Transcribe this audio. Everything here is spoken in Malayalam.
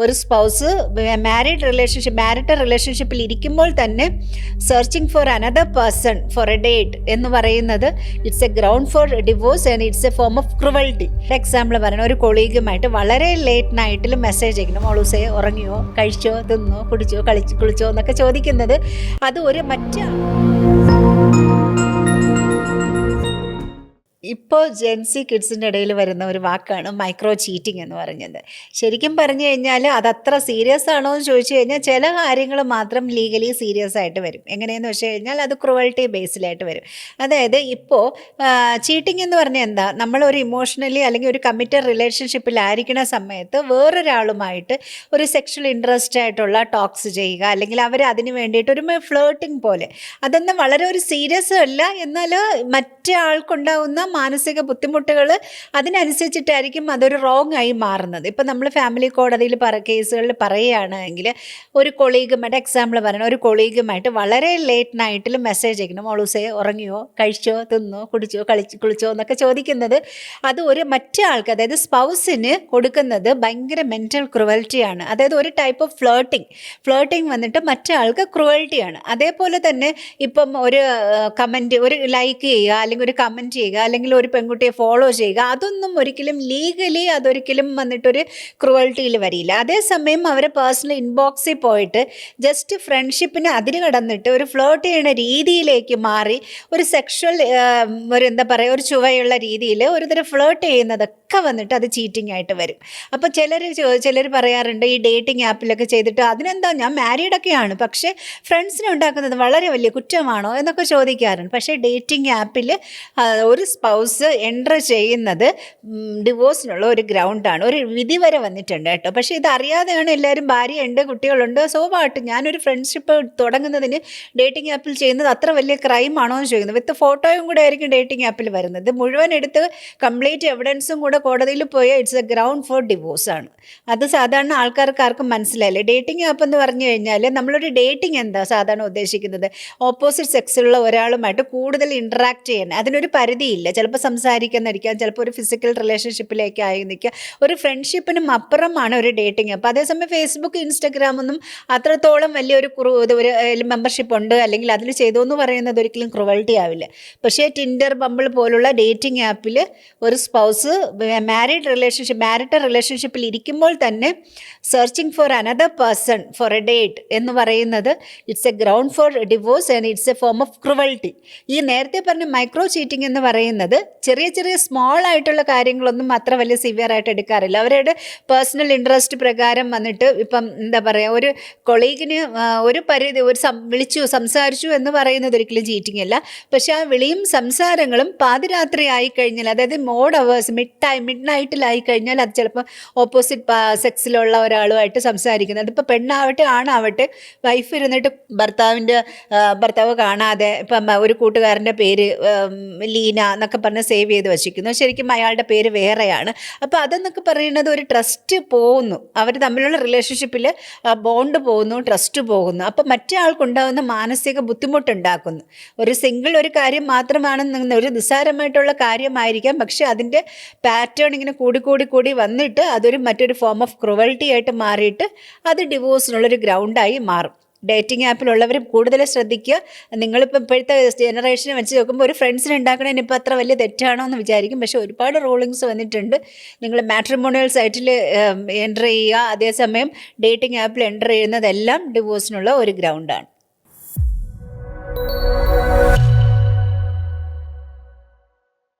ഒരു സ്പൗസ് മാരിറ്റൽ റിലേഷൻഷിപ്പിൽ ഇരിക്കുമ്പോൾ തന്നെ searching for another person for A date എന്ന് പറയുന്നത് it's A ground four divorce and it's A form of cruelty. Example പറയുന്ന ഒരു കൊളീഗുമായിട്ട് വളരെ ലേറ്റ് നൈറ്റിൽ മെസ്സേജ് അയക്കണം, മോളൂസേ ഉറങ്ങിയോ, കഴിച്ചോ, തിന്നോ, കുടിച്ചോ, കുളിച്ചോ എന്നൊക്കെ ചോദിക്കുന്നത് അത് ഒരു ഇപ്പോൾ ജെൻസി കിഡ്സിൻ്റെ ഇടയിൽ വരുന്ന ഒരു വാക്കാണ് മൈക്രോ ചീറ്റിംഗ് എന്ന് പറഞ്ഞത്. ശരിക്കും പറഞ്ഞു കഴിഞ്ഞാൽ അതത്ര സീരിയസ് ആണോ എന്ന് ചോദിച്ചു കഴിഞ്ഞാൽ ചില കാര്യങ്ങൾ മാത്രം ലീഗലി സീരിയസ് ആയിട്ട് വരും. എങ്ങനെയെന്ന് വെച്ച് കഴിഞ്ഞാൽ അത് ക്രുവൽറ്റി ബേസിലായിട്ട് വരും. അതായത് ഇപ്പോൾ ചീറ്റിംഗ് എന്ന് പറഞ്ഞാൽ എന്താ, നമ്മളൊരു ഇമോഷണലി അല്ലെങ്കിൽ ഒരു കമ്മിറ്റഡ് റിലേഷൻഷിപ്പിലായിരിക്കുന്ന സമയത്ത് വേറൊരാളുമായിട്ട് ഒരു സെക്ഷൽ ഇൻട്രസ്റ്റ് ആയിട്ടുള്ള ടോക്സ് ചെയ്യുക, അല്ലെങ്കിൽ അവർ അതിന് വേണ്ടിയിട്ട് ഒരു ഫ്ലേട്ടിംഗ് പോലെ, അതൊന്നും വളരെ ഒരു സീരിയസ് അല്ല, എന്നാൽ മറ്റേ ആൾക്കുണ്ടാവുന്ന മാനസിക ബുദ്ധിമുട്ടുകൾ അതിനനുസരിച്ചിട്ടായിരിക്കും അതൊരു റോങ് ആയി മാറുന്നത്. ഇപ്പം നമ്മൾ ഫാമിലി കോടതിയിൽ കേസുകളിൽ പറയുകയാണെങ്കിൽ ഒരു കൊളീഗുമായിട്ട്, എക്സാമ്പിൾ പറയണം, ഒരു കൊളീഗുമായിട്ട് വളരെ ലേറ്റ് നൈറ്റിൽ മെസ്സേജ് അയക്കണം, മോളൂസേ ഉറങ്ങിയോ, കഴിച്ചോ, തിന്നോ, കുടിച്ചോ, കുളിച്ചോ എന്നൊക്കെ ചോദിക്കുന്നത് അത് ഒരു മറ്റേ ആൾക്ക്, അതായത് സ്പൗസിന് കൊടുക്കുന്നത് ഭയങ്കര മെൻ്റൽ ക്രുവൽറ്റിയാണ്. അതായത് ഒരു ടൈപ്പ് ഓഫ് ഫ്ലേട്ടിംഗ് വന്നിട്ട് മറ്റേ ആൾക്ക് ക്രുവൽറ്റിയാണ്. അതേപോലെ തന്നെ ഇപ്പം ഒരു കമൻറ്റ്, ഒരു ലൈക്ക് ചെയ്യുക, അല്ലെങ്കിൽ ഒരു കമൻറ്റ് ചെയ്യുക, അല്ലെങ്കിൽ ഒരു പെൺകുട്ടിയെ ഫോളോ ചെയ്യുക, അതൊന്നും ഒരിക്കലും ലീഗലി അതൊരിക്കലും വന്നിട്ടൊരു ക്രുവൽറ്റിയിൽ വരില്ല. അതേസമയം അവർ പേഴ്സണൽ ഇൻബോക്സിൽ പോയിട്ട് ജസ്റ്റ് ഫ്രണ്ട്ഷിപ്പിന് അതിര് കടന്നിട്ട് ഒരു ഫ്ലോട്ട് ചെയ്യുന്ന രീതിയിലേക്ക് മാറി ഒരു സെക്ഷൽ ഒരു എന്താ പറയുക, ഒരു ചുവയുള്ള രീതിയിൽ ഒരു തരം ഫ്ലോട്ട് ചെയ്യുന്നതൊക്കെ വന്നിട്ട് അത് ചീറ്റിംഗ് ആയിട്ട് വരും. അപ്പോൾ ചിലർ പറയാറുണ്ട് ഈ ഡേറ്റിംഗ് ആപ്പിലൊക്കെ ചെയ്തിട്ട് അതിനെന്താ, ഞാൻ മാരീഡൊക്കെയാണ്, പക്ഷേ ഫ്രണ്ട്സിനെ ഉണ്ടാക്കുന്നത് വളരെ വലിയ കുറ്റമാണോ എന്നൊക്കെ ചോദിക്കാറുണ്ട്. പക്ഷേ ഡേറ്റിംഗ് ആപ്പിൽ ഒരു സ്പൗസ് എൻ്റർ ചെയ്യുന്നത് ഡിവോഴ്സിനുള്ള ഒരു ഗ്രൗണ്ടാണ്. ഒരു വിധി വരെ വന്നിട്ടുണ്ട് കേട്ടോ. പക്ഷേ ഇതറിയാതെയാണ് എല്ലാവരും, ഭാര്യയുണ്ട്, കുട്ടികളുണ്ട്, സോവായിട്ട് ഞാനൊരു ഫ്രണ്ട്ഷിപ്പ് തുടങ്ങുന്നതിന് ഡേറ്റിംഗ് ആപ്പിൽ ചെയ്യുന്നത് അത്ര വലിയ ക്രൈം ആണോ എന്ന് ചോദിക്കുന്നത്. വിത്ത് ഫോട്ടോയും കൂടെ ആയിരിക്കും ഡേറ്റിംഗ് ആപ്പിൽ വരുന്നത്. മുഴുവൻ എടുത്ത് കംപ്ലീറ്റ് എവിഡൻസും കൂടെ കോടതിയിൽ പോയാൽ it's A ground four divorce ആണ്. അത് സാധാരണ ആൾക്കാർക്കാർക്കും മനസ്സിലായില്ലേ. ഡേറ്റിംഗ് ആപ്പ് എന്ന് പറഞ്ഞു കഴിഞ്ഞാൽ നമ്മളൊരു ഡേറ്റിംഗ് എന്താ സാധാരണ ഉദ്ദേശിക്കുന്നത്, ഓപ്പോസിറ്റ് സെക്സിലുള്ള ഒരാളുമായിട്ട് കൂടുതൽ ഇൻട്രാക്ട് ചെയ്യാൻ. അതിനൊരു പരിധിയില്ല. ചിലപ്പോൾ സംസാരിക്കുന്നതായിരിക്കാം, ചിലപ്പോൾ ഒരു ഫിസിക്കൽ റിലേഷൻഷിപ്പിലേക്ക് ആയി നിൽക്കുക, ഒരു ഫ്രണ്ട്ഷിപ്പിനും അപ്പുറമാണ് ഒരു ഡേറ്റിംഗ് ആപ്പ്. അതേസമയം ഫേസ്ബുക്ക്, ഇൻസ്റ്റഗ്രാമൊന്നും അത്രത്തോളം വലിയൊരു ഒരു മെമ്പർഷിപ്പ് ഉണ്ട് അല്ലെങ്കിൽ അതിൽ ചെയ്തു എന്ന് പറയുന്നത് ഒരിക്കലും ക്രുവൽറ്റി ആവില്ല. പക്ഷേ ടിൻഡർ, ബമ്പിൾ പോലുള്ള ഡേറ്റിംഗ് ആപ്പിൽ ഒരു സ്പൗസ് മാരിറ്റൽ റിലേഷൻഷിപ്പിൽ ഇരിക്കുമ്പോൾ തന്നെ searching for another person for A date എന്ന് പറയുന്നത് it's A ground four divorce and it's A form of cruelty. ഈ നേരത്തെ പറഞ്ഞ മൈക്രോ ചീറ്റിംഗ് എന്ന് പറയുന്നത് ചെറിയ സ്മോൾ ആയിട്ടുള്ള കാര്യങ്ങളൊന്നും അത്ര വലിയ സിവിയർ ആയിട്ട് എടുക്കാറില്ല. അവരുടെ പേഴ്സണൽ ഇൻട്രസ്റ്റ് പ്രകാരം വന്നിട്ട് ഇപ്പം എന്താ പറയുക, ഒരു കൊളീഗിന് ഒരു പരിധി വിളിച്ചു സംസാരിച്ചു എന്ന് പറയുന്നത് ഒരിക്കലും ചീറ്റിംഗ് അല്ല. പക്ഷെ ആ വിളിയും സംസാരങ്ങളും പാതിരാത്രി ആയിക്കഴിഞ്ഞാൽ, അതായത് മോഡ് അവേഴ്സ്, മിഡ് നൈറ്റിലായി കഴിഞ്ഞാൽ അത് ചിലപ്പോൾ ഓപ്പോസിറ്റ് സെക്സിലുള്ള ഒരാളുമായിട്ട് സംസാരിക്കുന്നത്, അതിപ്പോൾ പെണ്ണാവട്ടെ ആണാവട്ടെ, വൈഫ് ഇരുന്നിട്ട് ഭർത്താവ് കാണാതെ ഇപ്പം ഒരു കൂട്ടുകാരൻ്റെ പേര് ലീന എന്നൊക്കെ പറഞ്ഞ് സേവ് ചെയ്ത് വച്ചിരിക്കുന്നു, ശരിക്കും അയാളുടെ പേര് വേറെയാണ്. അപ്പോൾ അതെന്നൊക്കെ പറയുന്നത് ഒരു ട്രസ്റ്റ് പോകുന്നു, അവർ തമ്മിലുള്ള റിലേഷൻഷിപ്പിൽ ബോണ്ട് പോകുന്നു, ട്രസ്റ്റ് പോകുന്നു. അപ്പോൾ മറ്റേ ആൾക്കുണ്ടാകുന്ന മാനസിക ബുദ്ധിമുട്ടുണ്ടാക്കുന്നു. ഒരു കാര്യം മാത്രമാണെന്ന്, ഒരു നിസ്സാരമായിട്ടുള്ള കാര്യമായിരിക്കാം, പക്ഷെ അതിൻ്റെ പാറ്റേൺ ഇങ്ങനെ കൂടി വന്നിട്ട് അതൊരു മറ്റൊരു ഫോം ഓഫ് ക്രുവൽറ്റി ആയിട്ട് മാറിയിട്ട് അത് ഡിവോഴ്സിനുള്ളൊരു ഗ്രൗണ്ടായി മാറും. ഡേറ്റിംഗ് ആപ്പിലുള്ളവർ കൂടുതൽ ശ്രദ്ധിക്കുക. നിങ്ങളിപ്പോൾ ഇപ്പോഴത്തെ ജനറേഷനെ വെച്ച് നോക്കുമ്പോൾ ഒരു ഫ്രണ്ട്സിനെ ഉണ്ടാക്കണതിന് ഇപ്പോൾ അത്ര വലിയ തെറ്റാണോ എന്ന് വിചാരിക്കും. പക്ഷേ ഒരുപാട് റൂളിങ്സ് വന്നിട്ടുണ്ട്. നിങ്ങൾ മാട്രിമോണിയൽ സൈറ്റിൽ എൻ്റർ ചെയ്യുക, അതേസമയം ഡേറ്റിംഗ് ആപ്പിൽ എൻ്റർ ചെയ്യുന്നതെല്ലാം ഡിവോഴ്സിനുള്ള ഒരു ഗ്രൗണ്ടാണ്.